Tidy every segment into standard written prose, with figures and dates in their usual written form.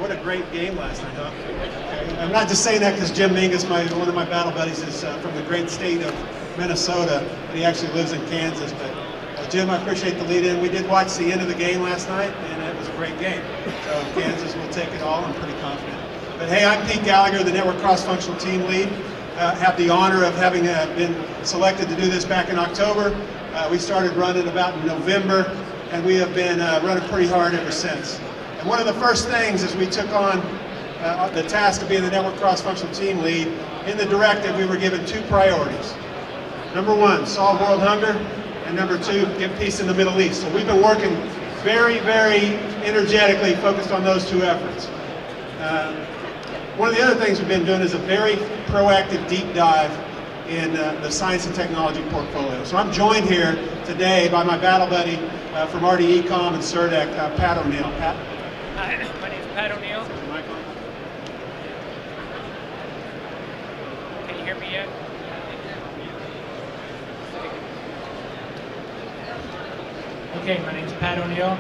Man, what a great game last night, huh? Okay. I'm not just saying that because Jim Mingus, one of my battle buddies, is from the great state of Minnesota, but he actually lives in Kansas. But Jim, I appreciate the lead-in. We did watch the end of the game last night, and it was a great game. So Kansas will take it all. I'm pretty confident. But hey, I'm Pete Gallagher, the Network Cross-Functional Team Lead. Have the honor of having been selected to do this back in October. We started running about in November, and we have been running pretty hard ever since. And one of the first things is we took on the task of being the Network Cross-Functional Team Lead. In the directive, we were given 2 priorities. Number 1, solve world hunger, and number 2, get peace in the Middle East. So we've been working very, very energetically focused on those 2 efforts. One of the other things we've been doing is a very proactive deep dive in the science and technology portfolio. So I'm joined here today by my battle buddy from RDECOM and CERDEC, Pat O'Neill. Pat? Hi, my name is Pat O'Neill. Can you hear me yet? Okay, my name is Pat O'Neill.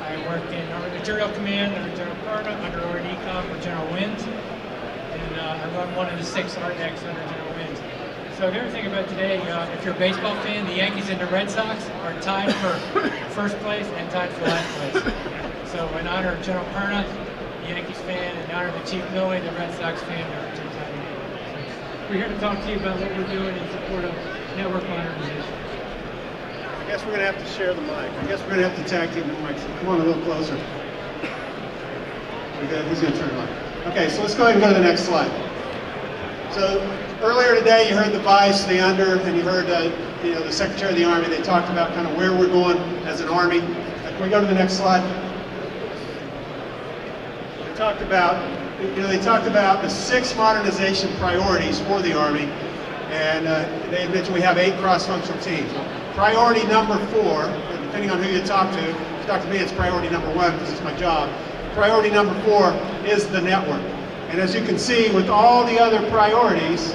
I work in Army Material Command under General Carter, under RDECOM for General Winds, and I run one of the 6 RDECs under General Winds. So if you ever think about today, if you're a baseball fan, the Yankees and the Red Sox are tied for first place and tied for last place. So in honor of General Perna, the Yankees fan, and in honor of the Chief Noe, the Red Sox fan, are two tied together. So we're here to talk to you about what we're doing in support of network modernization. I guess we're going to have to share the mic. I guess we're going to have to tag team the mic. So come on a little closer. Who's going to turn it on? Okay, so let's go ahead and go to the next slide. So earlier today, you heard the vice, the under, and you heard the Secretary of the Army. They talked about kind of where we're going as an Army. Can we go to the next slide? They talked about the 6 modernization priorities for the Army, and they had mentioned we have 8 cross-functional teams. Priority number 4, depending on who you talk to me, it's priority number 1 because it's my job. Priority number 4 is the network. And as you can see, with all the other priorities,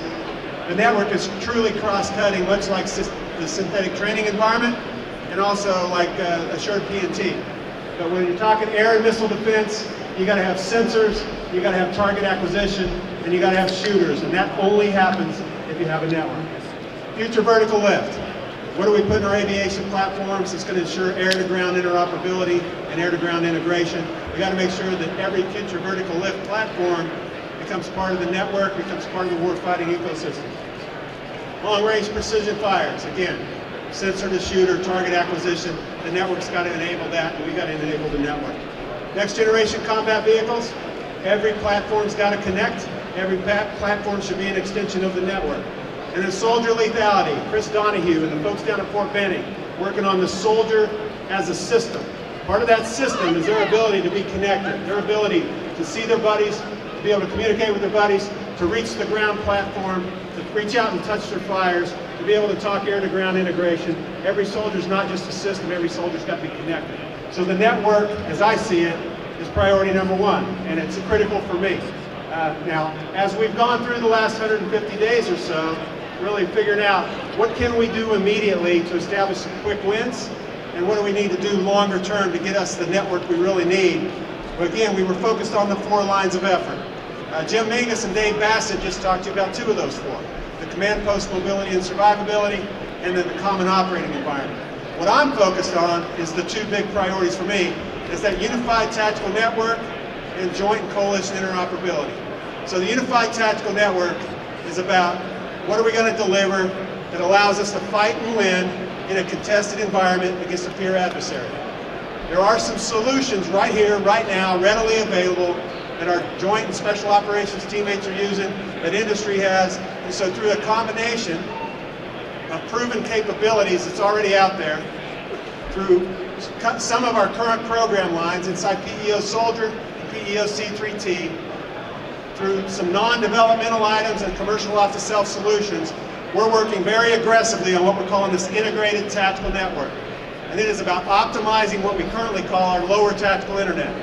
the network is truly cross-cutting, much like the synthetic training environment, and also like assured PNT. But when you're talking air and missile defense, you got to have sensors, you got to have target acquisition, and you got to have shooters, and that only happens if you have a network. Future vertical lift. What do we put in our aviation platforms? It's going to ensure air-to-ground interoperability and air-to-ground integration. We got to make sure that every future vertical lift platform becomes part of the network, becomes part of the warfighting ecosystem. Long-range precision fires. Again, sensor to shooter, target acquisition. The network's got to enable that, and we got to enable the network. Next generation combat vehicles. Every platform's got to connect. Every platform should be an extension of the network. And then soldier lethality, Chris Donahue and the folks down at Fort Benning working on the soldier as a system. Part of that system is their ability to be connected, their ability to see their buddies, to be able to communicate with their buddies, to reach the ground platform, to reach out and touch their flyers, to be able to talk air-to-ground integration. Every soldier's not just a system, every soldier's got to be connected. So the network, as I see it, is priority number 1, and it's critical for me. Now, as we've gone through the last 150 days or so, really figuring out what can we do immediately to establish some quick wins, and what do we need to do longer term to get us the network we really need. But again, we were focused on the 4 lines of effort. Jim Mingus and Dave Bassett just talked to you about 2 of those 4. The command post mobility and survivability, and then the common operating environment. What I'm focused on is the 2 big priorities for me, is that unified tactical network and joint and coalition interoperability. So the unified tactical network is about what are we going to deliver that allows us to fight and win in a contested environment against a peer adversary. There are some solutions right here, right now, readily available that our joint and special operations teammates are using, that industry has, and so through a combination of proven capabilities that's already out there, through some of our current program lines inside PEO Soldier and PEO C3T, through some non-developmental items and commercial off-the-shelf solutions, we're working very aggressively on what we're calling this integrated tactical network. And it is about optimizing what we currently call our lower tactical internet,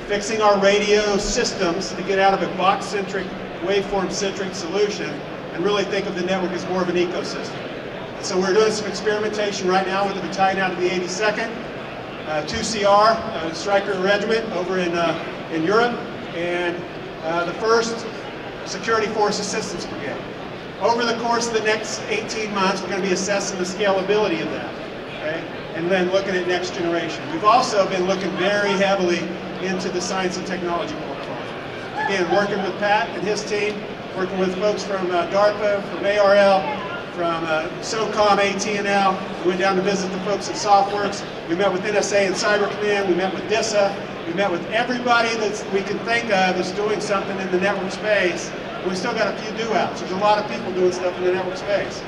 fixing our radio systems to get out of a box-centric, waveform-centric solution, and really think of the network as more of an ecosystem. And so we're doing some experimentation right now with a battalion out of the 82nd, 2CR, Stryker Regiment over in Europe. and the 1st Security Force Assistance Brigade. Over the course of the next 18 months, we're going to be assessing the scalability of that, okay? And then looking at next generation. We've also been looking very heavily into the science and technology portfolio. Again, working with Pat and his team, working with folks from DARPA, from ARL, from SOCOM, AT&L. We went down to visit the folks at SoftWorks. We met with NSA and Cyber Command. We met with DISA. We met with everybody that we can think of that's doing something in the network space. We still got a few do-outs. There's a lot of people doing stuff in the network space.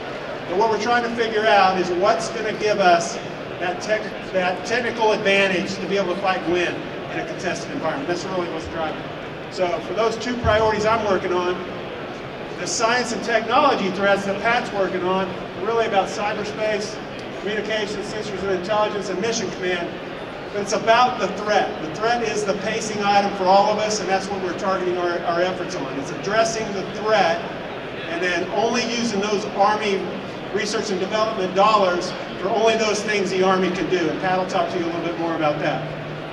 But what we're trying to figure out is what's going to give us that technical advantage to be able to fight and win in a contested environment. That's really what's driving it. So for those 2 priorities I'm working on, the science and technology threats that Pat's working on are really about cyberspace, communications, sensors and intelligence, and mission command. But it's about the threat. The threat is the pacing item for all of us, and that's what we're targeting our efforts on. It's addressing the threat and then only using those Army research and development dollars for only those things the Army can do. And Pat will talk to you a little bit more about that.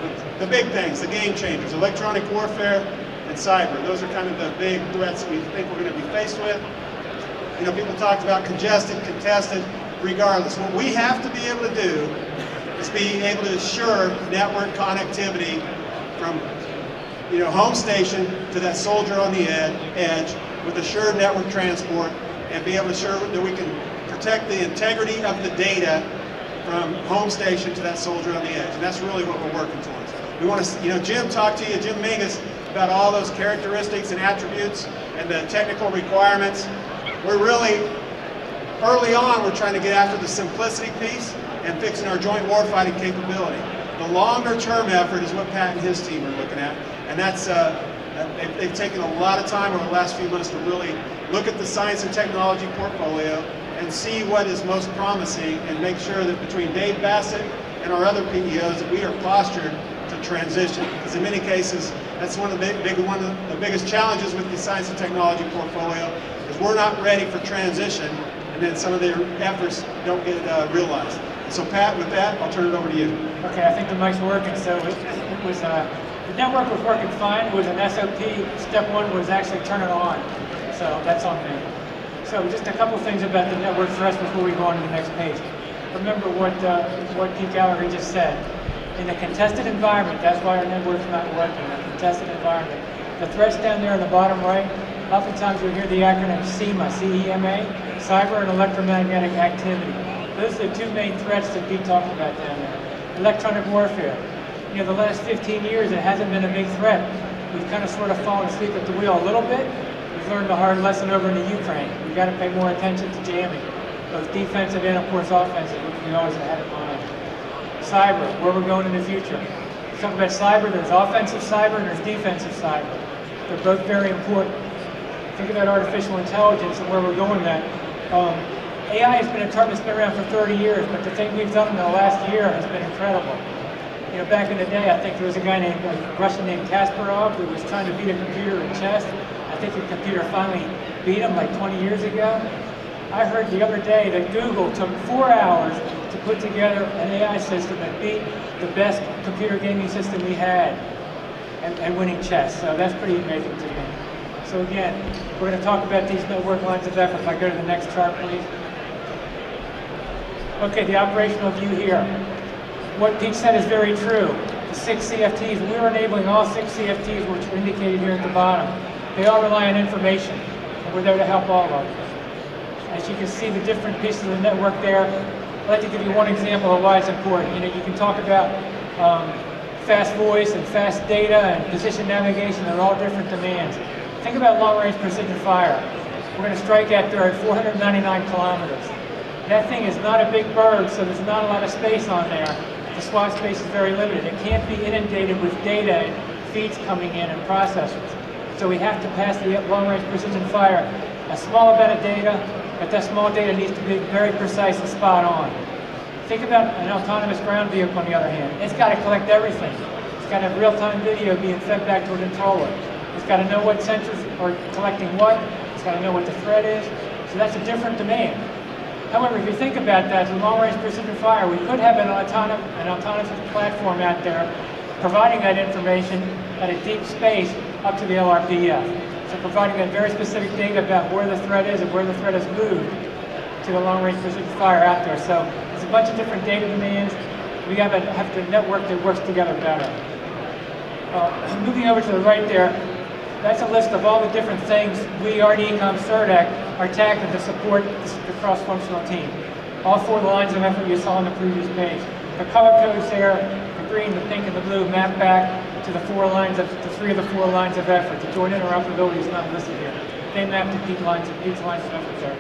But the big things, the game changers, electronic warfare and cyber. Those are kind of the big threats that we think we're going to be faced with. You know, people talked about congested, contested, regardless. What we have to be able to do is be able to assure network connectivity from, you know, home station to that soldier on the edge with assured network transport, and be able to assure that we can protect the integrity of the data from home station to that soldier on the edge. And that's really what we're working towards. We want to, you know, Jim talked to you, Jim Mingus, about all those characteristics and attributes and the technical requirements. We're really, early on, we're trying to get after the simplicity piece and fixing our joint warfighting capability. The longer term effort is what Pat and his team are looking at, and that's they've taken a lot of time over the last few months to really look at the science and technology portfolio and see what is most promising, and make sure that between Dave Bassett and our other PEOs that we are postured to transition. Because in many cases, that's one of the biggest challenges with the science and technology portfolio, is we're not ready for transition, and then some of their efforts don't get realized. So Pat, with that, I'll turn it over to you. Okay, I think the mic's working. So it was the network was working fine. It was an SOP. Step 1 was actually turn it on. So that's on me. So just a couple things about the network threats before we go on to the next page. Remember what Pete Gallagher just said. In a contested environment, that's why our network's not working. In a contested environment, the threats down there in the bottom right. Oftentimes you'll hear the acronym CEMA, C-E-M-A, cyber and electromagnetic activity. Those are the 2 main threats that Pete talked about down there. Electronic warfare. You know, the last 15 years, it hasn't been a big threat. We've kind of sort of fallen asleep at the wheel a little bit. We've learned a hard lesson over in the Ukraine. We've got to pay more attention to jamming, both defensive and, of course, offensive, which we always had in mind. Cyber, where we're going in the future. Talk about cyber, there's offensive cyber and there's defensive cyber. They're both very important. Think about artificial intelligence and where we're going at. AI has been a term that's been around for 30 years, but the thing we've done in the last year has been incredible. You know, back in the day, I think there was a guy named, a Russian named Kasparov, who was trying to beat a computer in chess. I think the computer finally beat him like 20 years ago. I heard the other day that Google took 4 hours to put together an AI system that beat the best computer gaming system we had and winning chess. So that's pretty amazing to me. So again, we're going to talk about these network lines of effort. If I go to the next chart, please. Okay, the operational view here. What Pete said is very true. The 6 CFTs, we're enabling all 6 CFTs, which are indicated here at the bottom. They all rely on information, and we're there to help all of them. As you can see, the different pieces of the network there. I'd like to give you one example of why it's important. You know, you can talk about fast voice and fast data and position navigation. They're all different demands. Think about long-range precision fire. We're going to strike at there at 499 kilometers. That thing is not a big bird, so there's not a lot of space on there. The swap space is very limited. It can't be inundated with data and feeds coming in and processors. So we have to pass the long-range precision fire a small amount of data, but that small data needs to be very precise and spot on. Think about an autonomous ground vehicle on the other hand. It's got to collect everything. It's got to have real-time video being fed back to a controller. It's got to know what sensors are collecting what. It's got to know what the threat is. So that's a different demand. However, if you think about that, the long-range precision fire, we could have an autonomous platform out there providing that information at a deep space up to the LRPF. So providing that very specific data about where the threat is and where the threat has moved to the long-range precision fire out there. So there's a bunch of different data demands. We have to network that works together better. Moving over to the right there, that's a list of all the different things we, RDECOM, CERDEC, are tackling to support the cross-functional team. All 4 lines of effort you saw on the previous page. The color codes there, the green, the pink, and the blue, map back to the 3 of the 4 lines of effort. The joint interoperability is not listed here. They map to each lines of effort there.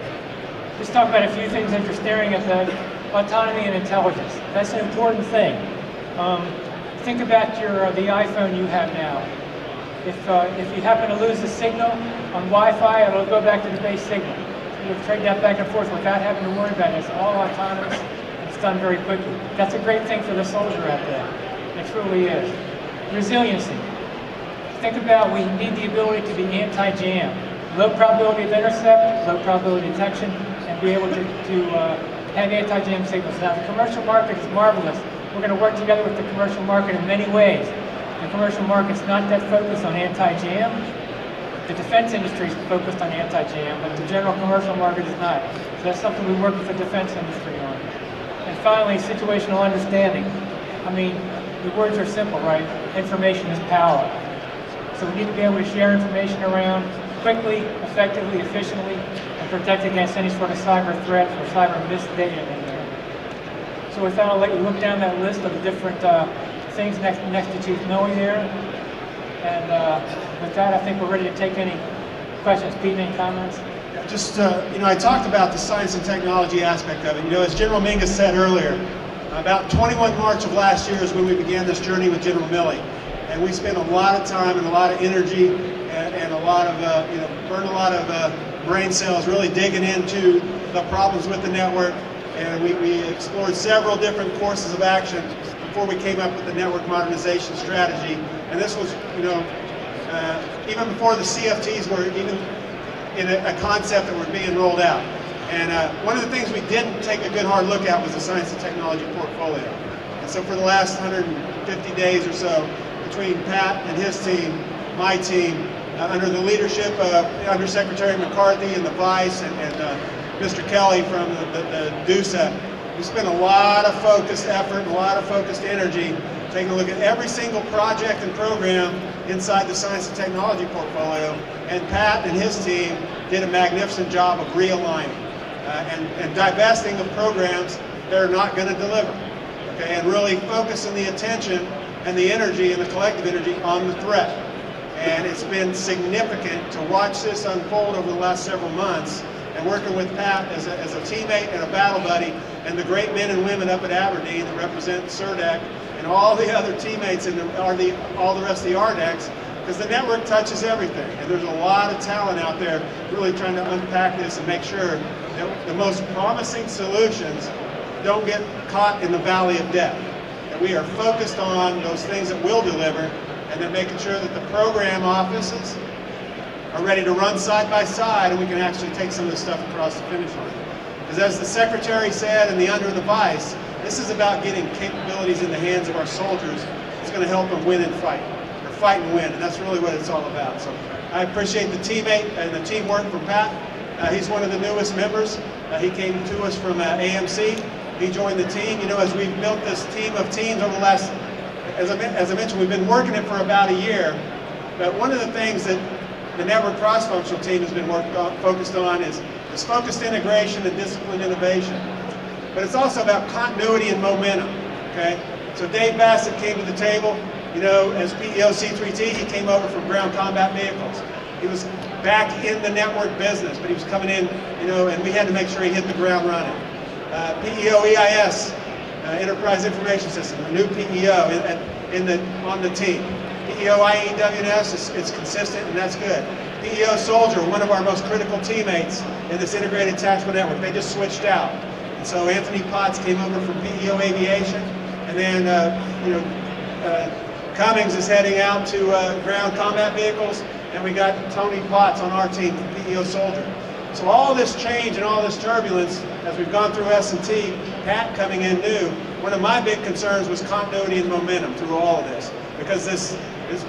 Just talk about a few things that you're staring at, the autonomy and intelligence. That's an important thing. Think about the iPhone you have now. If you happen to lose a signal on Wi-Fi, it'll go back to the base signal. You'll trade that back and forth without having to worry about it. It's all autonomous. It's done very quickly. That's a great thing for the soldier out there. It truly is. Resiliency. Think about we need the ability to be anti-jam. Low probability of intercept, low probability detection, and be able to have anti-jam signals. Now the commercial market is marvelous. We're going to work together with the commercial market in many ways. The commercial market's not that focused on anti-jam. The defense industry is focused on anti-jam, but the general commercial market is not. So that's something we work with the defense industry on. And finally, situational understanding. I mean, the words are simple, right? Information is power. So we need to be able to share information around quickly, effectively, efficiently, and protect against any sort of cyber threat or cyber misdata in there. So with that, I'll let you look down that list of the different things next to Chief Noe there. And with that, I think we're ready to take any questions. Pete, any comments? Just, I talked about the science and technology aspect of it. As General Mingus said earlier, about 21 March of last year is when we began this journey with General Milley. And we spent a lot of time and a lot of energy and a lot of, burned a lot of brain cells really digging into the problems with the network. And we explored several different courses of action before we came up with the network modernization strategy. And this was, even before the CFTs were even in a concept that were being rolled out. And one of the things we didn't take a good hard look at was the science and technology portfolio. And so for the last 150 days or so, between Pat and his team, my team, under the leadership of Undersecretary McCarthy and the Vice and Mr. Kelly from the AUSA, we spent a lot of focused effort and a lot of focused energy taking a look at every single project and program inside the science and technology portfolio. And Pat and his team did a magnificent job of realigning and divesting of programs that are not going to deliver. Okay, and really focusing the attention and the energy and the collective energy on the threat. And it's been significant to watch this unfold over the last several months, and working with Pat as a teammate and a battle buddy, and the great men and women up at Aberdeen that represent CERDEC, and all the other teammates in all the rest of the RDECs, because the network touches everything. And there's a lot of talent out there really trying to unpack this and make sure that the most promising solutions don't get caught in the valley of death. That we are focused on those things that will deliver, and then making sure that the program offices are ready to run side by side, and we can actually take some of this stuff across the finish line. Because as the Secretary said, and the Under and the Vice, this is about getting capabilities in the hands of our soldiers. It's going to help them win and fight, or fight and win, and that's really what it's all about. So I appreciate the teammate and the teamwork from Pat. He's one of the newest members. He came to us from AMC. He joined the team. As we've built this team of teams over the last, as I mentioned, we've been working it for about a year. But one of the things that the network cross-functional team has been focused on is focused integration and disciplined innovation. But it's also about continuity and momentum, okay? So Dave Bassett came to the table, as PEO C3T, he came over from ground combat vehicles. He was back in the network business, but he was coming in, and we had to make sure he hit the ground running. PEO EIS, Enterprise Information System, a new PEO on the team. PEO IEWNS, it's consistent, and that's good. PEO Soldier, one of our most critical teammates in this integrated tactical network, they just switched out. And so Anthony Potts came over from PEO Aviation, and then Cummings is heading out to ground combat vehicles, and we got Tony Potts on our team from PEO Soldier. So all this change and all this turbulence, as we've gone through S&T, Pat coming in new, one of my big concerns was continuity and momentum through all of this. Because this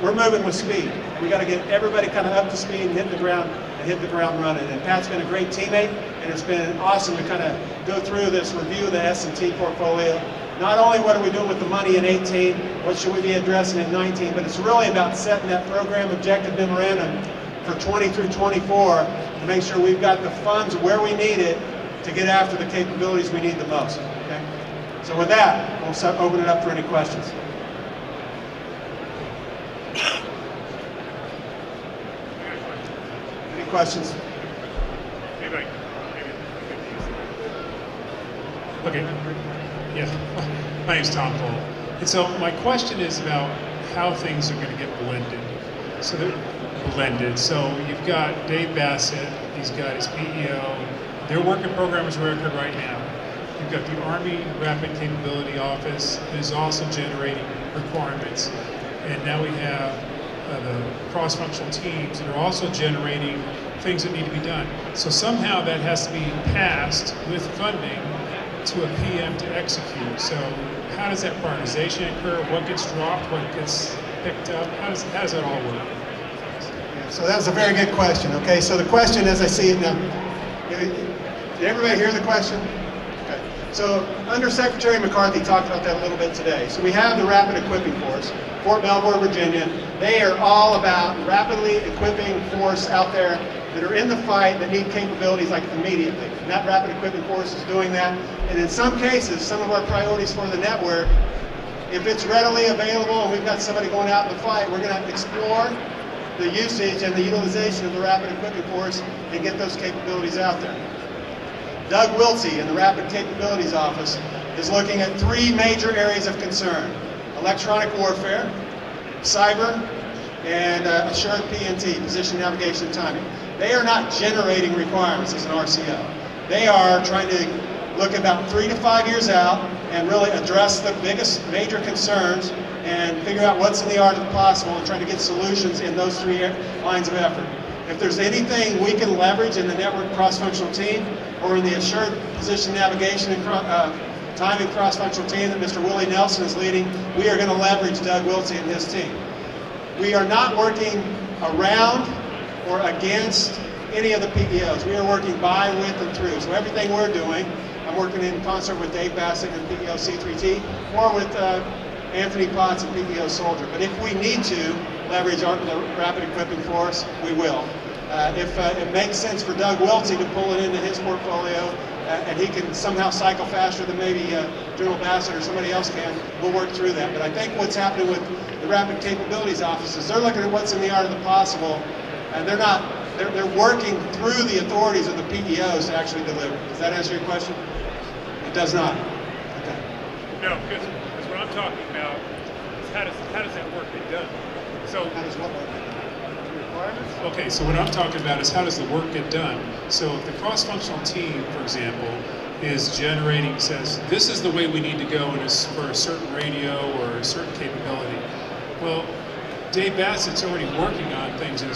we're moving with speed. We got to get everybody kind of up to speed and hit the ground running. And Pat's been a great teammate, and it's been awesome to kind of go through this review of the S&T portfolio. Not only what are we doing with the money in 18, what should we be addressing in 19, but it's really about setting that program objective memorandum for 20 through 24 to make sure we've got the funds where we need it to get after the capabilities we need the most. Okay? So with that, we'll open it up for any questions. Any questions? Okay. Yeah. My name's Tom Cole. And so my question is about how things are going to get blended. So they're blended. So you've got Dave Bassett, he's got his PEO. They're working Programmers of Record right now. You've got the Army Rapid Capability Office that is also generating requirements. And now we have the cross-functional teams that are also generating things that need to be done. So somehow that has to be passed with funding to a PM to execute. So how does that prioritization occur? What gets dropped? What gets picked up? How does that all work? Yeah, so that's a very good question. Okay, so the question as I see it now, did everybody hear the question? Okay. So Undersecretary McCarthy talked about that a little bit today. So we have the Rapid Equipping Force, Fort Belvoir, Virginia. They are all about rapidly equipping force out there that are in the fight that need capabilities like immediately. And that Rapid Equipping Force is doing that. And in some cases, some of our priorities for the network, if it's readily available and we've got somebody going out in the fight, we're going to explore the usage and the utilization of the Rapid Equipping Force and get those capabilities out there. Doug Wiltsey in the Rapid Capabilities Office is looking at 3 major areas of concern: electronic warfare, cyber, and assured PNT, position, navigation, and timing. They are not generating requirements as an RCO. They are trying to look about 3 to 5 years out and really address the biggest major concerns and figure out what's in the art of the possible and try to get solutions in those 3 lines of effort. If there's anything we can leverage in the network cross-functional team or in the assured position, navigation, and timing cross-functional team that Mr. Willie Nelson is leading, we are going to leverage Doug Wiltsey and his team. We are not working around or against any of the PEOs. We are working by, with, and through. So everything we're doing, I'm working in concert with Dave Bassett and PEO C3T, or with Anthony Potts and PEO Soldier. But if we need to leverage the Rapid Equipping Force, we will. If it makes sense for Doug Wiltsey to pull it into his portfolio, and he can somehow cycle faster than maybe General Bassett or somebody else can, we'll work through that. But I think what's happening with the Rapid Capabilities Offices, they're looking at what's in the art of the possible, and they're working through the authorities of the PEOs to actually deliver. Does that answer your question? It does not. Okay. No, because what I'm talking about is how does that work get done? So how does what work? Requirements? Okay, so what I'm talking about is how does the work get done? So if the cross-functional team, for example, is generating, says, this is the way we need to go for a certain radio or a certain capability. Well, Dave Bassett's already working on things, and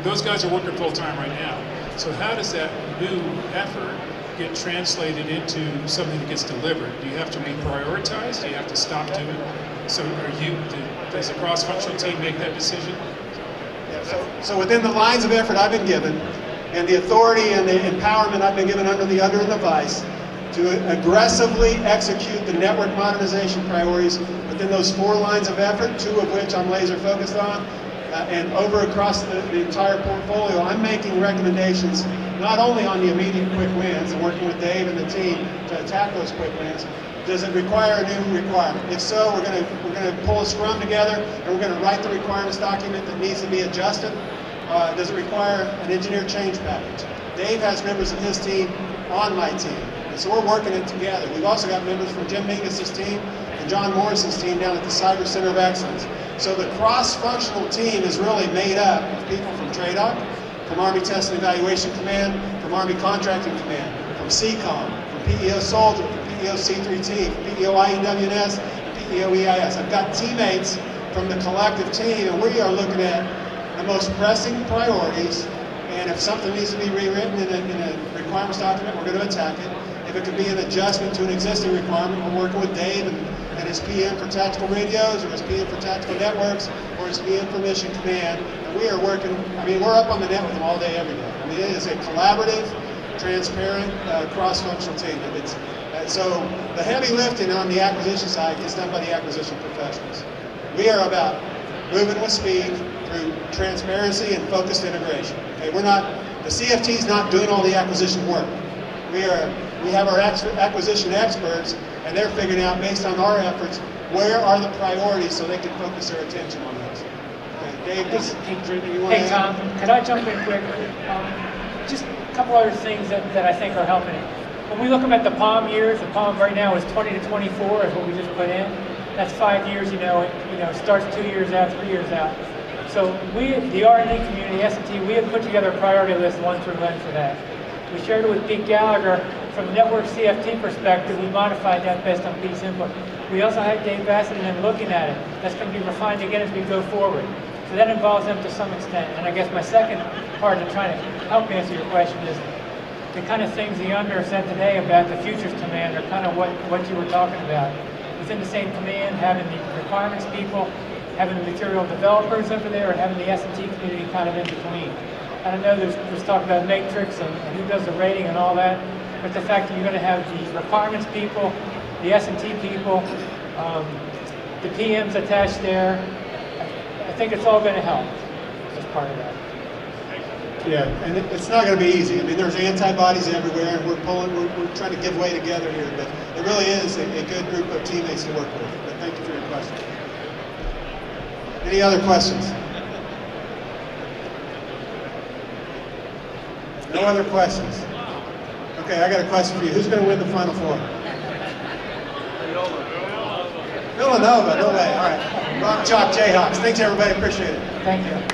those guys are working full-time right now. So how does that new effort get translated into something that gets delivered? Do you have to reprioritize? Do you have to stop doing it? So does the cross-functional team make that decision? Yeah, so within the lines of effort I've been given, and the authority and the empowerment I've been given under the vice, to aggressively execute the network modernization priorities within those 4 lines of effort, 2 of which I'm laser focused on, and over across the entire portfolio, I'm making recommendations not only on the immediate quick wins and working with Dave and the team to attack those quick wins. Does it require a new requirement? If so, we're going to pull a scrum together and we're going to write the requirements document that needs to be adjusted. Does it require an engineer change package? Dave has members of his team on my team. And so we're working it together. We've also got members from Jim Mingus' team and John Morrison's team down at the Cyber Center of Excellence. So the cross-functional team is really made up of people from TRADOC, from Army Test and Evaluation Command, from Army Contracting Command, from CECOM, from PEO Soldier, from PEO C3T, from PEO IEWNS, and PEO EIS. I've got teammates from the collective team, and we are looking at the most pressing priorities, and if something needs to be rewritten in a requirements document, we're going to attack it. If it could be an adjustment to an existing requirement, we're working with Dave and his PM for tactical radios, or his PM for tactical networks, or experts in for mission command, and we are working, I mean, we're up on the net with them all day, every day. I mean, it is a collaborative, transparent, cross-functional team. So the heavy lifting on the acquisition side gets done by the acquisition professionals. We are about moving with speed through transparency and focused integration. Okay, the CFT is not doing all the acquisition work. We have our acquisition experts, and they're figuring out, based on our efforts, where are the priorities so they can focus their attention on those. Okay, Dave, you want to Hey Tom, could I jump in quick? Just a couple other things that I think are helping it. When we look at the POM years, the POM right now is 20 to 24 is what we just put in. That's 5 years, it starts 2 years out, 3 years out. So we, the R&D community, S&T, we have put together a priority list 1 through 10 for that. We shared it with Pete Gallagher. From a network CFT perspective, we modified that based on Pete's input. We also had Dave Bassett and them looking at it. That's going to be refined again as we go forward. So that involves them to some extent. And I guess my second part of trying to help answer your question is the kind of things the under said today about the futures command are kind of what you were talking about. Within the same command, having the requirements people, having the material developers over there, and having the S&T community kind of in between. And I know there's talk about matrix and who does the rating and all that, but the fact that you're going to have the requirements people, the S&T people, the PMs attached there, I think it's all going to help as part of that. Yeah, and it's not going to be easy. I mean, there's antibodies everywhere, and we're trying to give way together here, but it really is a good group of teammates to work with. But thank you for your question. Any other questions? No other questions? Okay, I got a question for you. Who's going to win the Final Four? Villanova, no way. All right. Rock Chalk Jayhawks. Thanks, everybody. Appreciate it. Thank you.